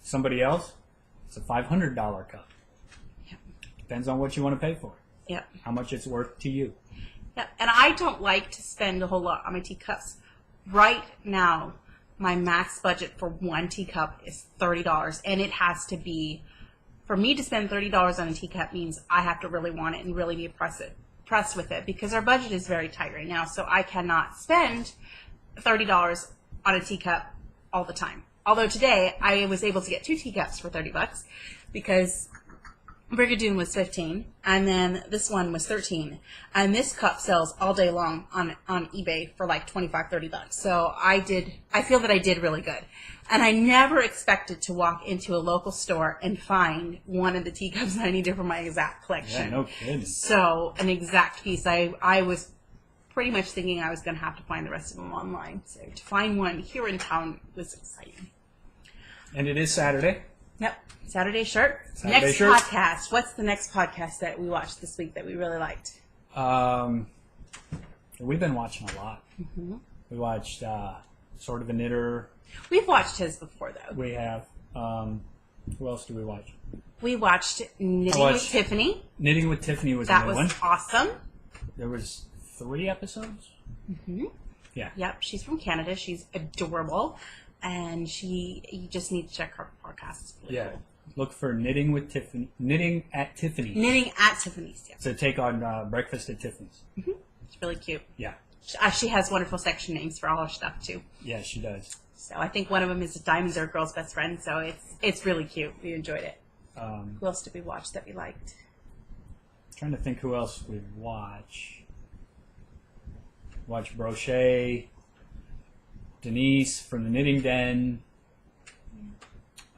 Somebody else, it's a $500 cup. Yep. Depends on what you want to pay for it. Yep. How much it's worth to you. Yeah, and I don't like to spend a whole lot on my teacups. Right now, my max budget for one teacup is $30, and it has to be, for me to spend $30 on a teacup means I have to really want it and really be impressed with it, because our budget is very tight right now, so I cannot spend $30 on a teacup all the time. Although today, I was able to get 2 teacups for $30 because Brigadoon was $15, and then this one was $13, and this cup sells all day long on eBay for like $25-$30. So I feel that I did really good, and I never expected to walk into a local store and find one of the teacups that I needed for my exact collection. Yeah, no kidding. So an exact piece. I was pretty much thinking I was going to have to find the rest of them online. So to find one here in town was exciting. And it is Saturday. Yep. Saturday shirt. Saturday next shirt. podcast. What's the next podcast that we watched this week that we really liked? We've been watching a lot. Mm-hmm. We watched Sort of a Knitter. We've watched his before, though. We have. Who else do we watch? We watched Knitting with Tiffany. Knitting with Tiffany was that a new was one. Awesome. There was 3 episodes. Mm-hmm. Yeah. Yep. She's from Canada. She's adorable. And you just need to check her podcast. It's really cool. Look for Knitting with Tiffany. Knitting at Tiffany's. Knitting at Tiffany's. Yeah. It's a take on Breakfast at Tiffany's. Mm-hmm. It's really cute. Yeah. She has wonderful section names for all her stuff too. Yeah, she does. So I think one of them is Diamonds Are a Girl's Best Friend. So it's really cute. We enjoyed it. Who else did we watch that we liked? Trying to think who else we watch. Watch Brochet. Denise from the Knitting Den.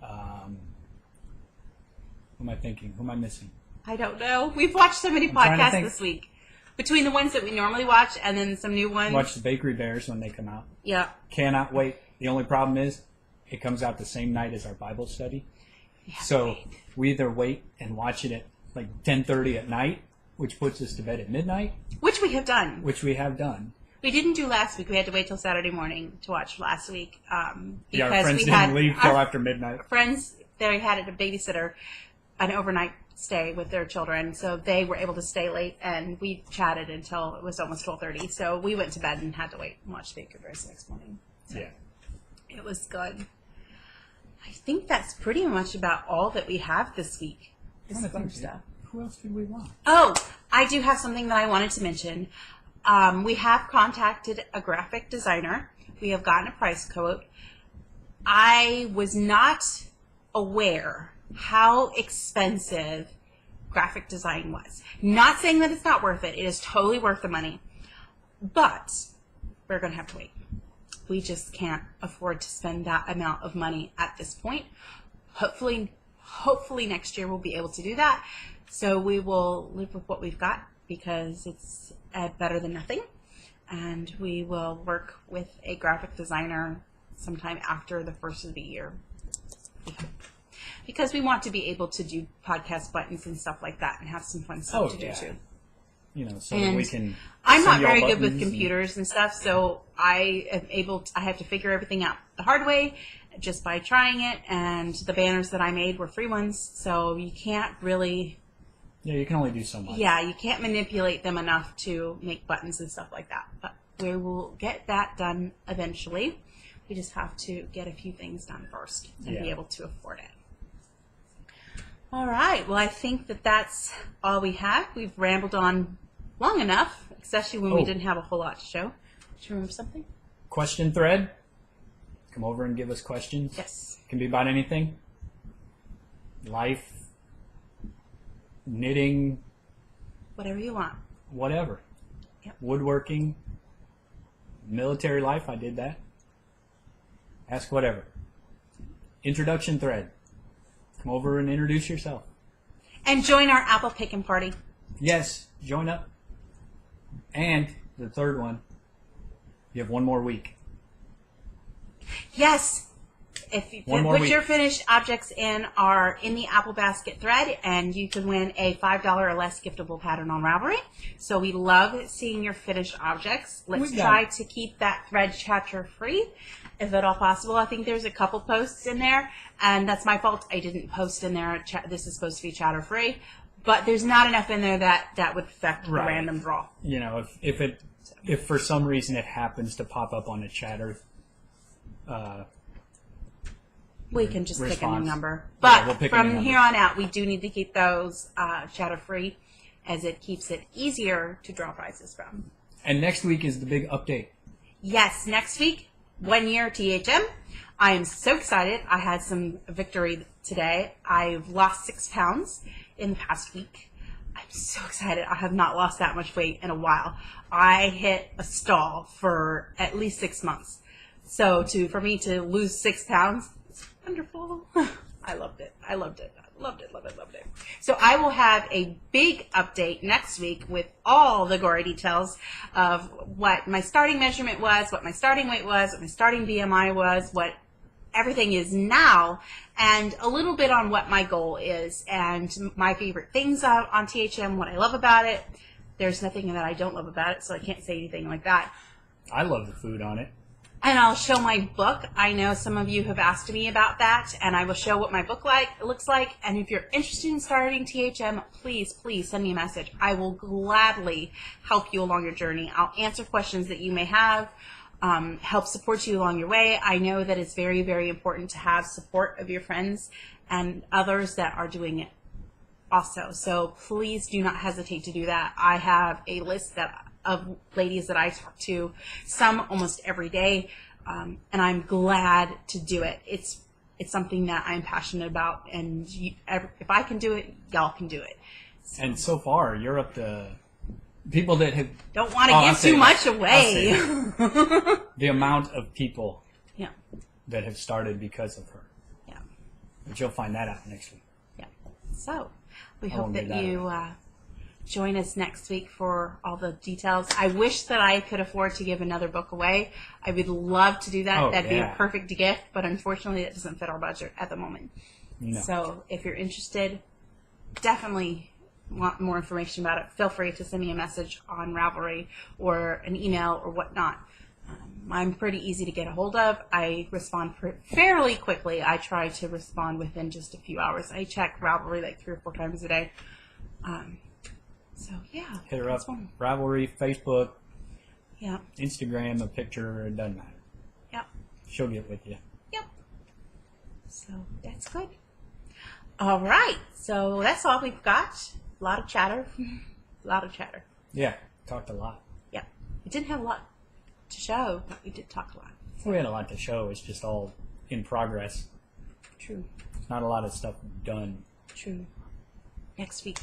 Who am I thinking? Who am I missing? I don't know. We've watched so many podcasts this week. Between the ones that we normally watch and then some new ones. Watch the Bakery Bears when they come out. Yeah. Cannot wait. The only problem is it comes out the same night as our Bible study. So we either wait and watch it at like 10:30 at night, which puts us to bed at midnight. Which we have done. Which we have done. We didn't do last week. We had to wait till Saturday morning to watch last week. Because our friends didn't leave till after midnight. Friends, they had a babysitter, an overnight stay with their children, so they were able to stay late, and we chatted until it was almost 12:30. So we went to bed and had to wait and watch Baker Bears the next morning. So yeah. It was good. I think that's pretty much about all that we have this week. This fun stuff. Who else did we want? Oh, I do have something that I wanted to mention. We have contacted a graphic designer. We have gotten a price quote. I was not aware how expensive graphic design was. Not saying that it's not worth it. It is totally worth the money. But we're going to have to wait. We just can't afford to spend that amount of money at this point. Hopefully next year we'll be able to do that. So we will live with what we've got because it's better than nothing. And we will work with a graphic designer sometime after the first of the year. Because we want to be able to do podcast buttons and stuff like that and have some fun stuff to do too. You know, so that we can. I'm not very good with computers and stuff, so I have to figure everything out the hard way just by trying it. And the banners that I made were free ones, so you can't really. Yeah, you can only do so much. Yeah, you can't manipulate them enough to make buttons and stuff like that. But we will get that done eventually. We just have to get a few things done first and be able to afford it. All right. Well, I think that that's all we have. We've rambled on long enough, especially when we didn't have a whole lot to show. Do you remember something? Question thread. Come over and give us questions. Yes. Can be about anything. Life. Knitting. Whatever you want. Whatever. Yep. Woodworking. Military life. I did that. Ask whatever. Introduction thread. Come over and introduce yourself. And join our apple picking party. Yes, join up. And the third one, you have one more week. Yes. If you put your finished objects in the apple basket thread, and you can win a $5 or less giftable pattern on Ravelry. So we love seeing your finished objects. Let's try to keep that thread chatter free, if at all possible. I think there's a couple posts in there, and that's my fault. I didn't post in there. This is supposed to be chatter free, but there's not enough in there that would affect the random draw. You know, if for some reason it happens to pop up on a chatter. We can just pick a new number. But we'll from here on out, we do need to keep those chatter-free, as it keeps it easier to draw prizes from. And next week is the big update. Yes, next week, 1 year THM. I am so excited. I had some victory today. I've lost 6 pounds in the past week. I'm so excited. I have not lost that much weight in a while. I hit a stall for at least 6 months. So for me to lose 6 pounds, wonderful. I loved it. I loved it. Loved it. So I will have a big update next week with all the gory details of what my starting measurement was, what my starting weight was, what my starting BMI was, what everything is now, and a little bit on what my goal is and my favorite things on THM, what I love about it. There's nothing that I don't love about it, so I can't say anything like that. I love the food on it. And I'll show my book. I know some of you have asked me about that, and I will show what my book looks like. And if you're interested in starting THM, please send me a message. I will gladly help you along your journey. I'll answer questions that you may have, help support you along your way. I know that it's very, very important to have support of your friends and others that are doing it also. So please do not hesitate to do that. I have a list of ladies that I talk to, some almost every day, and I'm glad to do it. It's something that I'm passionate about, and if I can do it, y'all can do it. So. And so far, you're up to people that have... Don't want to give too much away. The amount of people yeah. that have started because of her. Yeah. But you'll find that out next week. Yeah. So we hope that you join us next week for all the details. I wish that I could afford to give another book away. I would love to do that. That'd be a perfect gift, but unfortunately that doesn't fit our budget at the moment. No. So if you're interested, definitely want more information about it, feel free to send me a message on Ravelry or an email or whatnot. I'm pretty easy to get a hold of. I respond fairly quickly. I try to respond within just a few hours. I check Ravelry like 3 or 4 times a day. So yeah, Hit her up. that's one. Ravelry, Facebook, Yeah. Instagram, a picture, it doesn't matter. Yep. She'll get with you. Yep. So that's good. All right. So that's all we've got. A lot of chatter. A lot of chatter. Yeah, talked a lot. Yep. We didn't have a lot to show, but we did talk a lot. We had a lot to show. It's just all in progress. True. Not a lot of stuff done. True. Next week,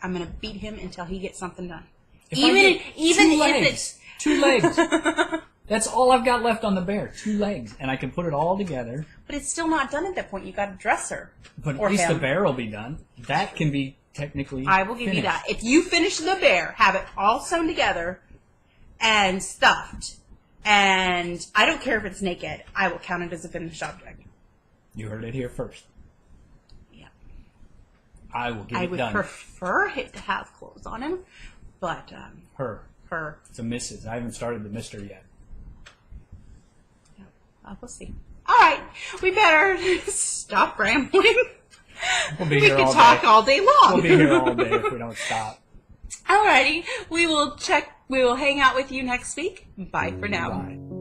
I'm gonna beat him until he gets something done. If even I get even two if legs, it's 2 legs. That's all I've got left on the bear. 2 legs, and I can put it all together. but it's still not done at that point. You got a dresser. But Or at least him. the bear will be done. That can be technically. I will give you that. If you finish the bear, have it all sewn together and stuffed, and I don't care if it's naked, I will count it as a finished object. You heard it here first. Yeah. I will get I it would done. prefer it to have clothes on him, but Her. her. It's a Mrs. I haven't started the Mister yet. We'll see. All right, we better stop rambling. We'll be We here could all talk day. all day long. We'll be here all day if we don't stop. Alrighty, we will hang out with you next week. Bye for now. Bye.